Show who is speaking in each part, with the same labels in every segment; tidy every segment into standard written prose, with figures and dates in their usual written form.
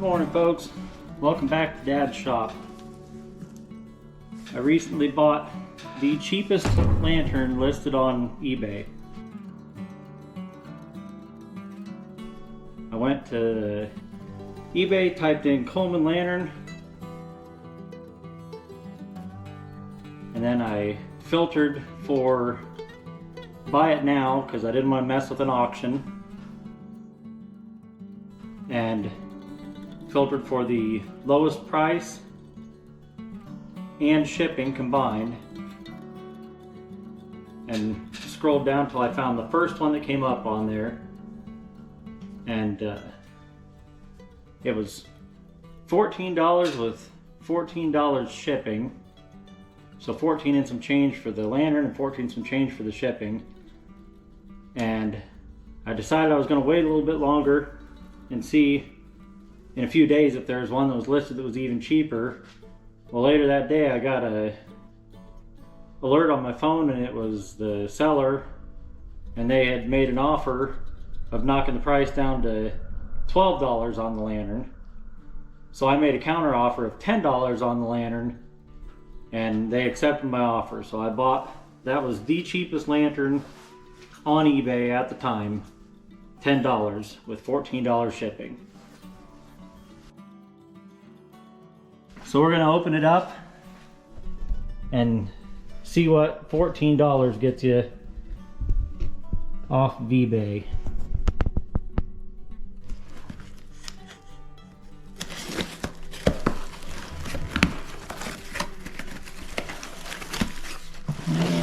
Speaker 1: Good morning, folks. Welcome back to Dad's shop. I recently bought the cheapest lantern listed on eBay. I went to eBay, typed in Coleman lantern, and then I filtered for buy it now because I didn't want to mess with an auction, and filtered for the lowest price and shipping combined, and scrolled down till I found the first one that came up on there, and it was $14 with $14 shipping, so 14 and some change for the lantern and 14 and some change for the shipping. And I decided I was going to wait a little bit longer and see in a few days if there was one that was listed that was even cheaper. Well, later that day I got a alert on my phone, and it was the seller, and they had made an offer of knocking the price down to $12 on the lantern. So I made a counter offer of $10 on the lantern, and they accepted my offer. So I bought, that was the cheapest lantern on eBay at the time, $10 with $14 shipping. So we're gonna open it up and see what $14 gets you off of eBay.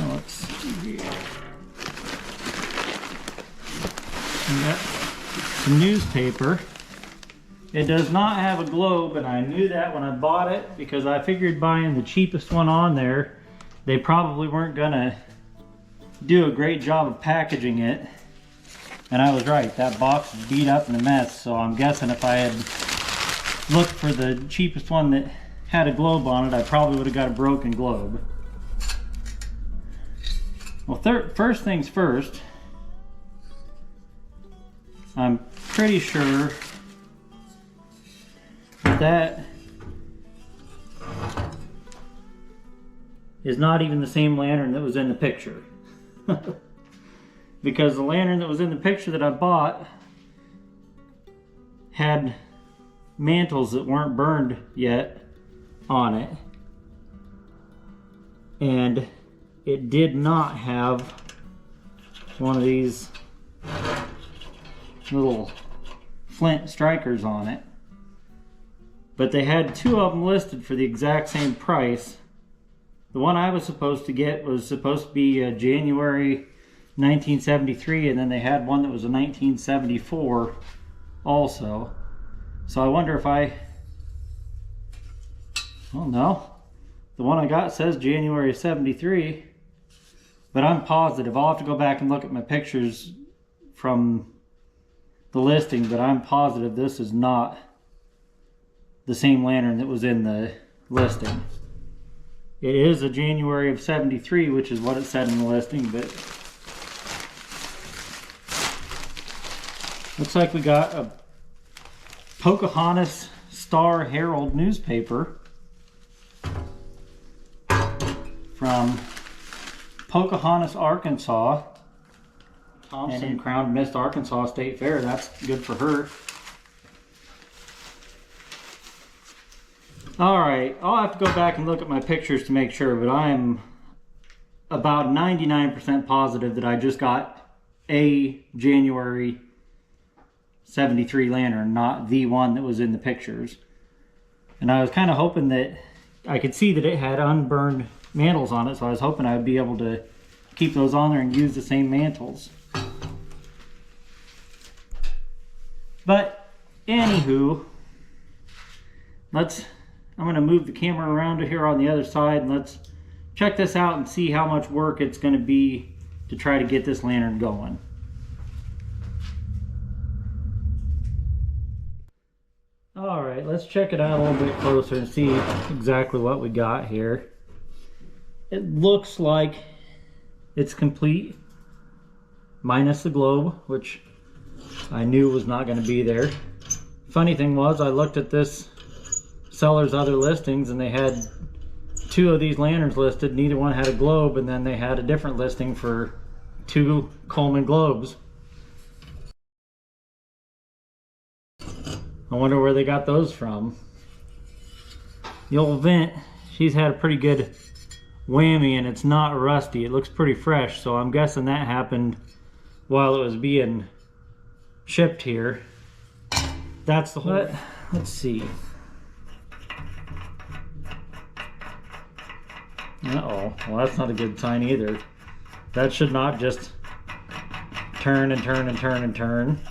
Speaker 1: Let's see here. We got some newspaper. It does not have a globe, and I knew that when I bought it because I figured buying the cheapest one on there, they probably weren't gonna do a great job of packaging it. And I was right, that box is beat up and a mess, so I'm guessing if I had looked for the cheapest one that had a globe on it, I probably would have got a broken globe. Well, first things first, I'm pretty sure that is not even the same lantern that was in the picture. Because the lantern that was in the picture that I bought had mantles that weren't burned yet on it, and it did not have one of these little flint strikers on it. But they had two of them listed for the exact same price. The one I was supposed to get was supposed to be January 1973, and then they had one that was a 1974 also. So I wonder if oh no, the one I got says January 73, but I'm positive. I'll have to go back and look at my pictures from the listing, but I'm positive this is not the same lantern that was in the listing. It is a January of 73, which is what it said in the listing, but looks like we got a Pocahontas Star Herald newspaper from Pocahontas, Arkansas. Thompson crowned Miss Arkansas State Fair. That's good for her. Alright, I'll have to go back and look at my pictures to make sure, but I'm about 99% positive that I just got a January 73 lantern, not the one that was in the pictures. And I was kind of hoping that I could see that it had unburned mantles on it, so I was hoping I would be able to keep those on there and use the same mantles. But anywho, I'm going to move the camera around to here on the other side, and let's check this out and see how much work it's going to be to try to get this lantern going. Alright, let's check it out a little bit closer and see exactly what we got here. It looks like it's complete, minus the globe, which I knew was not going to be there. Funny thing was, I looked at this seller's other listings and they had 2 of these lanterns listed. Neither one had a globe, and then they had a different listing for 2 Coleman globes. I wonder where they got those from. The old vent, she's had a pretty good whammy and it's not rusty. It looks pretty fresh, so I'm guessing that happened while it was being shipped here. That's the whole... Let's see. Uh-oh. Well, that's not a good sign either. That should not just turn and turn and turn and turn.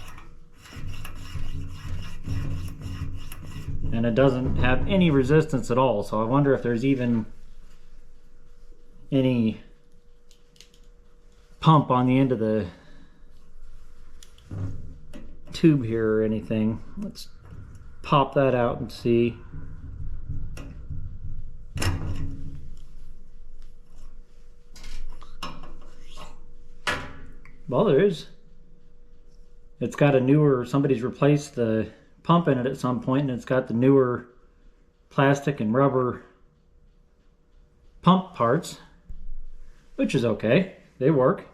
Speaker 1: And it doesn't have any resistance at all, so I wonder if there's even any pump on the end of the tube here or anything. Let's pop that out and see. Well, there is. It's got a newer, somebody's replaced the pump in it at some point, and it's got the newer plastic and rubber pump parts, which is okay. They work.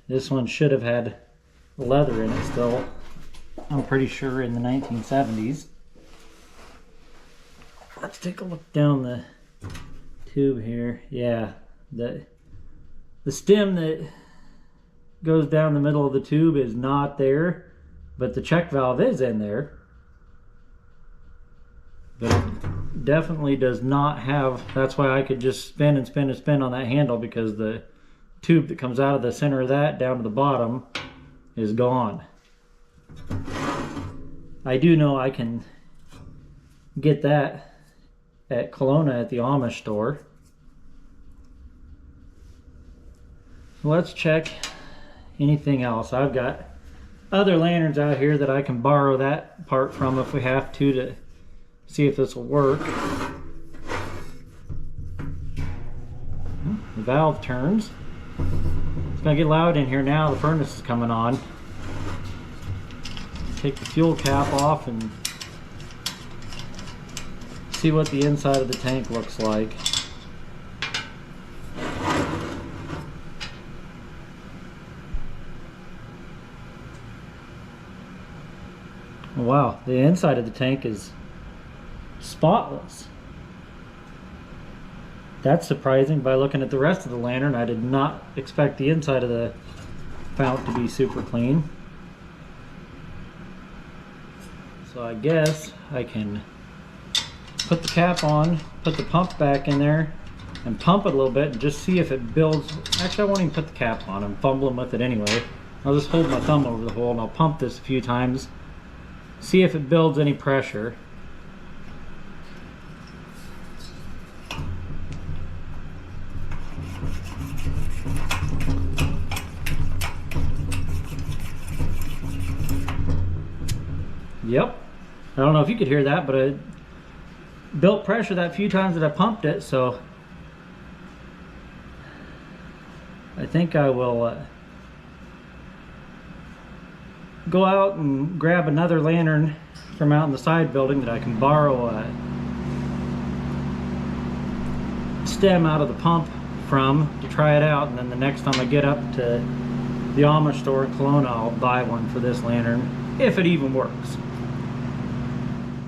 Speaker 1: This one should have had leather in it still. I'm pretty sure in the 1970s. Let's take a look down the tube here. Yeah, the stem that goes down the middle of the tube is not there, but the check valve is in there. But it definitely does not have, that's why I could just spin and spin and spin on that handle, because the tube that comes out of the center of that down to the bottom is gone. I do know I can get that at Kelowna at the Amish store. So let's check anything else. I've got other lanterns out here that I can borrow that part from if we have to see if this will work. The valve turns. It's gonna get loud in here now. The furnace is coming on. Take the fuel cap off and see what the inside of the tank looks like. Wow, the inside of the tank is spotless. That's surprising. By looking at the rest of the lantern, I did not expect the inside of the fount to be super clean. So I guess I can put the cap on, put the pump back in there, and pump it a little bit and just see if it builds. Actually, I won't even put the cap on. I'm fumbling with it anyway. I'll just hold my thumb over the hole and I'll pump this a few times. See if it builds any pressure. Yep. I don't know if you could hear that, but it built pressure that few times that I pumped it, so I think I will go out and grab another lantern from out in the side building that I can borrow a stem out of the pump from to try it out, and then the next time I get up to the Amish store in Kelowna, I'll buy one for this lantern, if it even works.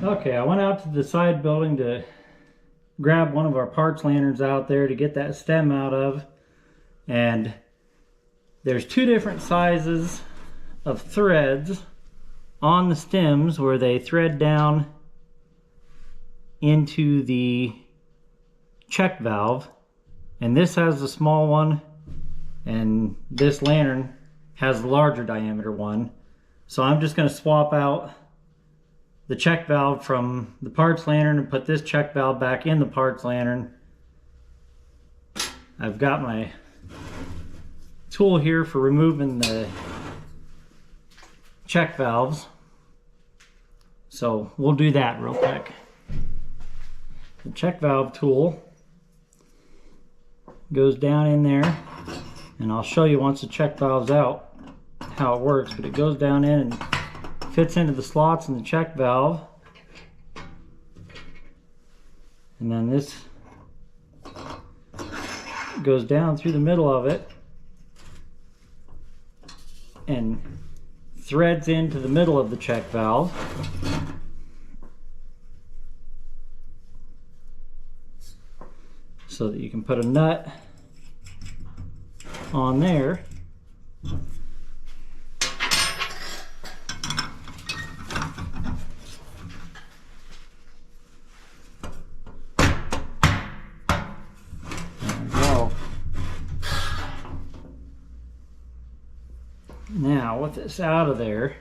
Speaker 1: Okay, I went out to the side building to grab one of our parts lanterns out there to get that stem out of, and there's 2 different sizes of threads on the stems where they thread down into the check valve, and this has the small one and this lantern has the larger diameter one. So I'm just going to swap out the check valve from the parts lantern and put this check valve back in the parts lantern. I've got my tool here for removing the check valves, so we'll do that real quick. The check valve tool goes down in there, and I'll show you once the check valve's out how it works, but it goes down in and fits into the slots in the check valve. And then this goes down through the middle of it and threads into the middle of the check valve. So that you can put a nut on there. Now with this out of there,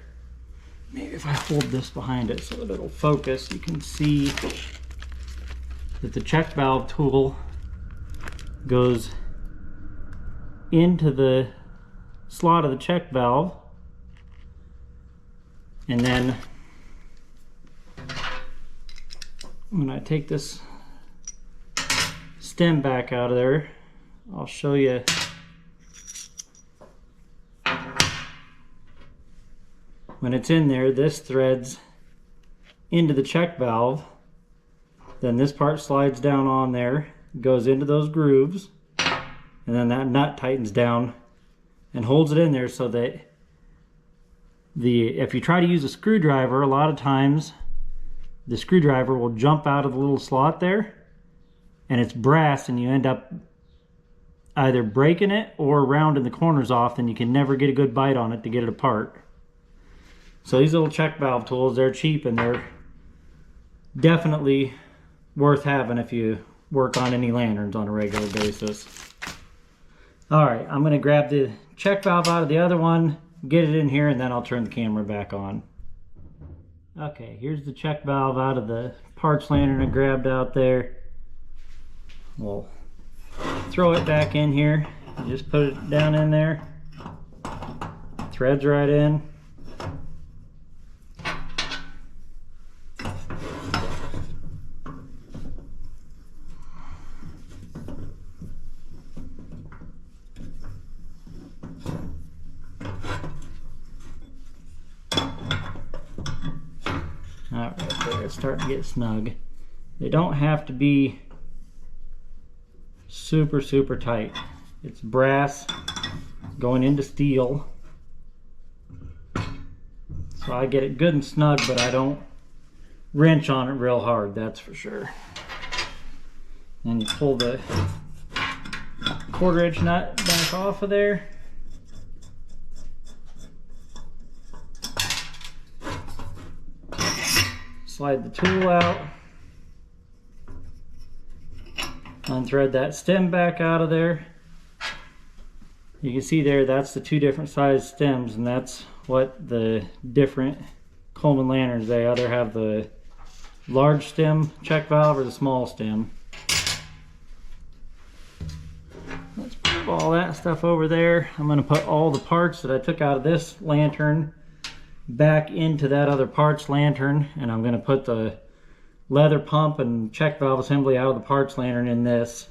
Speaker 1: maybe if I hold this behind it so that it'll focus, you can see that the check valve tool goes into the slot of the check valve, and then when I take this stem back out of there, I'll show you. When it's in there, this threads into the check valve, then this part slides down on there, goes into those grooves, and then that nut tightens down and holds it in there so that if you try to use a screwdriver, a lot of times the screwdriver will jump out of the little slot there, and it's brass, and you end up either breaking it or rounding the corners off, and you can never get a good bite on it to get it apart. So these little check valve tools, they're cheap, and they're definitely worth having if you work on any lanterns on a regular basis. All right, I'm gonna grab the check valve out of the other one, get it in here, and then I'll turn the camera back on. Okay, here's the check valve out of the parts lantern I grabbed out there. We'll throw it back in here. Just put it down in there. Threads right in. Right there, it's starting to get snug. They don't have to be super tight. It's brass going into steel, so I get it good and snug, but I don't wrench on it real hard, that's for sure. Then you pull the 1/4" nut back off of there. Slide the tool out, unthread that stem back out of there. You can see there, that's the two different size stems, and that's what the different Coleman lanterns, they either have the large stem check valve or the small stem. Let's move all that stuff over there. I'm going to put all the parts that I took out of this lantern back into that other parts lantern, and I'm going to put the leather pump and check valve assembly out of the parts lantern in this.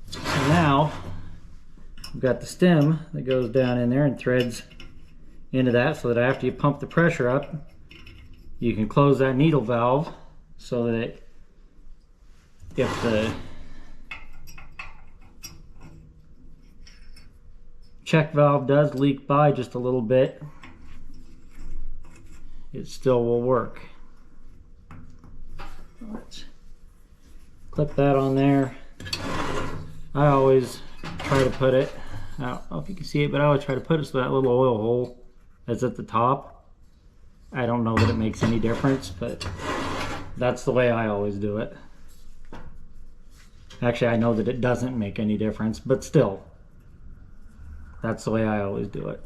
Speaker 1: So now we've got the stem that goes down in there and threads into that, so that after you pump the pressure up, you can close that needle valve so that if the check valve does leak by just a little bit, it still will work. Let's clip that on there. I always try to put it, I don't know if you can see it, but I always try to put it so that little oil hole that's at the top. I don't know that it makes any difference, but that's the way I always do it. Actually, I know that it doesn't make any difference, but still, that's the way I always do it.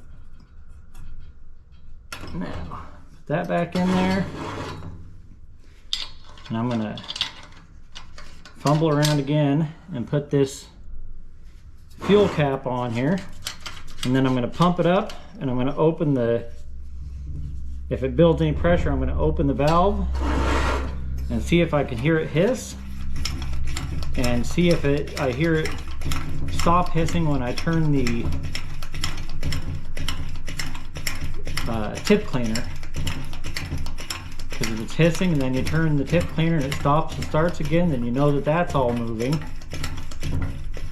Speaker 1: Now, put that back in there. And I'm gonna fumble around again and put this fuel cap on here. And then I'm gonna pump it up, and I'm gonna open the, if it builds any pressure, I'm gonna open the valve and see if I can hear it hiss, and see if I hear it stop hissing when I turn the tip cleaner. Because if it's hissing and then you turn the tip cleaner and it stops and starts again, then you know that that's all moving.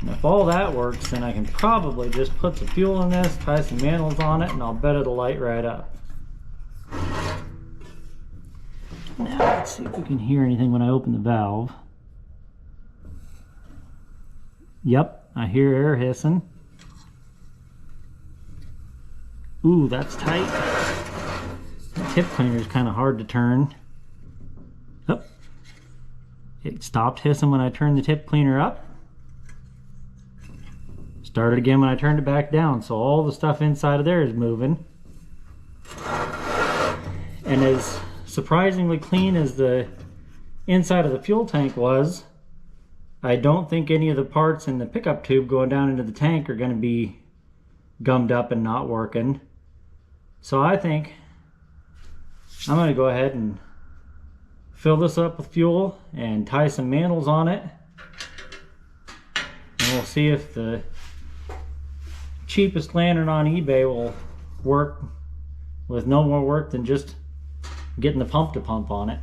Speaker 1: And if all that works, then I can probably just put some fuel in this, tie some mantles on it, and I'll bet it'll light right up. Now let's see if we can hear anything when I open the valve. Yep, I hear air hissing. Ooh, that's tight. The tip cleaner is kind of hard to turn. Oh, it stopped hissing when I turned the tip cleaner up. Started again when I turned it back down, so all the stuff inside of there is moving. And as surprisingly clean as the inside of the fuel tank was, I don't think any of the parts in the pickup tube going down into the tank are going to be gummed up and not working. So I think I'm going to go ahead and fill this up with fuel and tie some mantles on it. And we'll see if the cheapest lantern on eBay will work with no more work than just getting the pump to pump on it.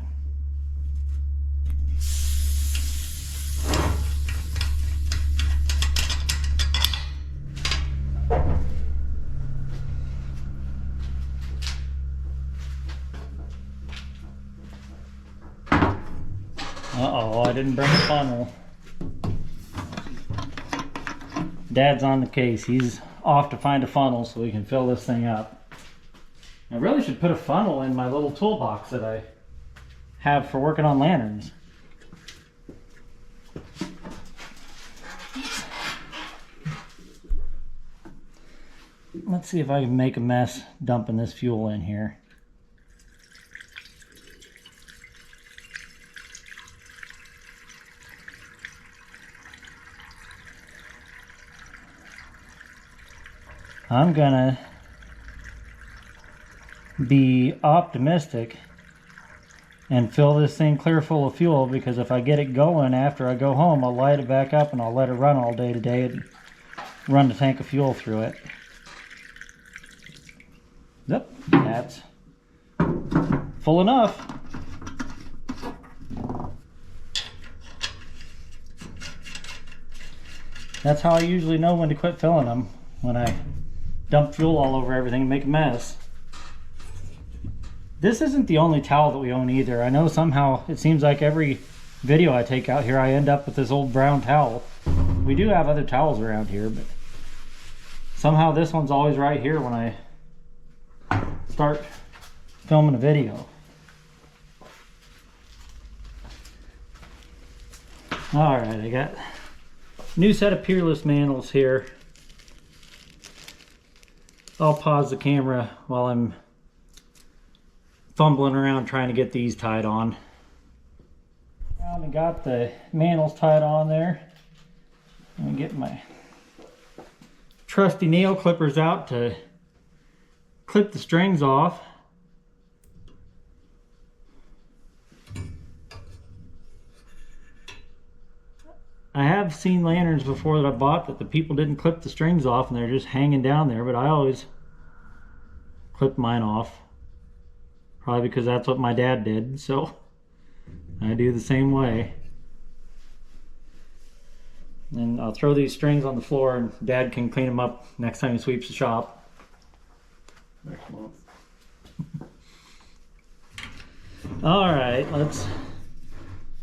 Speaker 1: Uh-oh, I didn't bring a funnel. Dad's on the case. He's off to find a funnel so we can fill this thing up. I really should put a funnel in my little toolbox that I have for working on lanterns. Let's see if I can make a mess dumping this fuel in here. I'm gonna be optimistic and fill this thing clear full of fuel, because if I get it going after I go home, I'll light it back up and I'll let it run all day today and run the tank of fuel through it. Yep, that's full enough. That's how I usually know when to quit filling them, when I dump fuel all over everything and make a mess. This isn't the only towel that we own either. I know somehow it seems like every video I take out here I end up with this old brown towel. We do have other towels around here, but somehow this one's always right here when I start filming a video. Alright, I got a new set of Peerless mantles here. I'll pause the camera while I'm fumbling around trying to get these tied on. I got the mantles tied on there. Let me get my trusty nail clippers out to clip the strings off. I have seen lanterns before that I bought that the people didn't clip the strings off and they're just hanging down there, but I always clip mine off. Probably because that's what my dad did, so I do the same way. And I'll throw these strings on the floor and Dad can clean them up next time he sweeps the shop. Next month. Alright, let's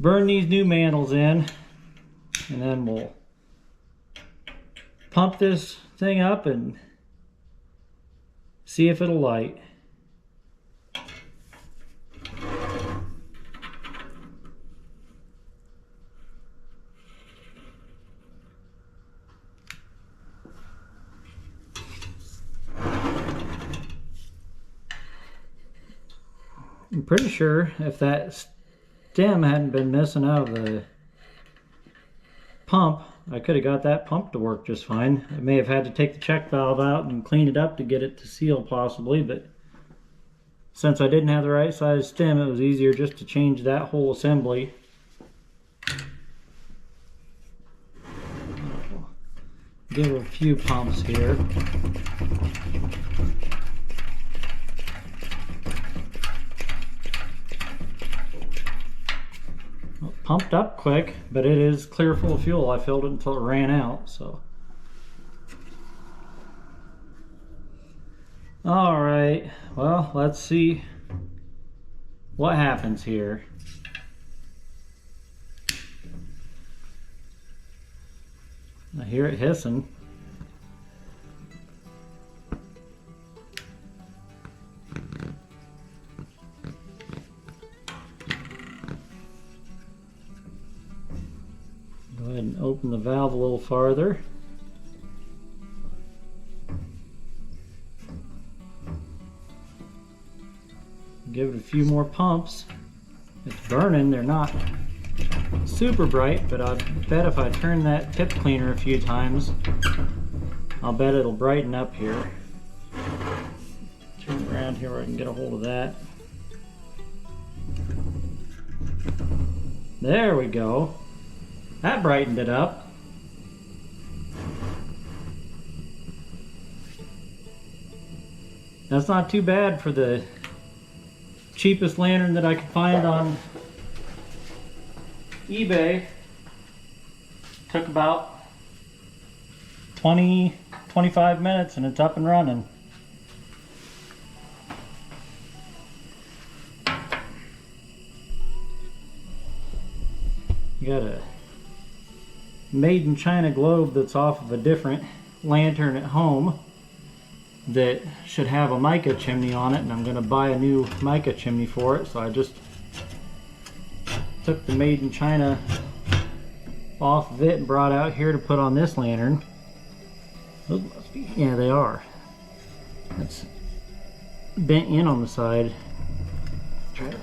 Speaker 1: burn these new mantles in. And then we'll pump this thing up and see if it'll light. I'm pretty sure if that stem hadn't been missing out of the pump, I could have got that pump to work just fine. I may have had to take the check valve out and clean it up to get it to seal possibly, but since I didn't have the right size stem, it was easier just to change that whole assembly. Give it a few pumps here. pumped up quick, but it is clear full of fuel. I filled it until it ran out, so. All right, well, let's see what happens here. I hear it hissing. Go ahead and open the valve a little farther. Give it a few more pumps. It's burning. They're not super bright, but I bet if I turn that tip cleaner a few times, I'll bet it'll brighten up here. Turn it around here where I can get a hold of that. There we go. That brightened it up. That's not too bad for the cheapest lantern that I could find on eBay. Took about 20-25 minutes and it's up and running. You got a made in China globe that's off of a different lantern at home that should have a mica chimney on it, and I'm going to buy a new mica chimney for it. So I just took the made in China off of it and brought out here to put on this lantern. Those must be, yeah, they are. It's bent in on the side. Try to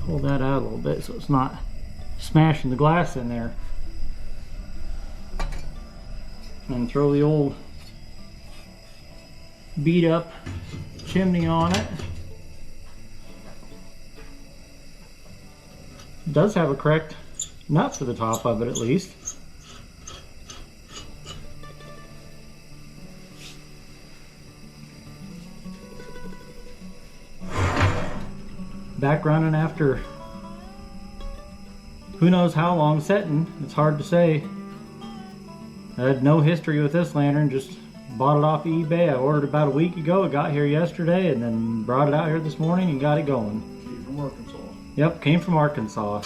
Speaker 1: pull that out a little bit so it's not smashing the glass in there. And throw the old beat up chimney on it. It does have a correct nut for the top of it at least. Back running after who knows how long setting. It's hard to say. I had no history with this lantern, just bought it off of eBay. I ordered about a week ago. It got here yesterday and then brought it out here this morning and got it going.
Speaker 2: Came from Arkansas.
Speaker 1: Yep, came from Arkansas.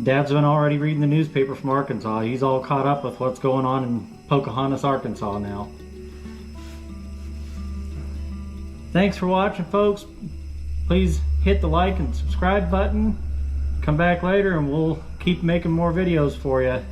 Speaker 1: Dad's been already reading the newspaper from Arkansas. He's all caught up with what's going on in Pocahontas, Arkansas now. Thanks for watching, folks. Please hit the like and subscribe button. Come back later and we'll keep making more videos for you.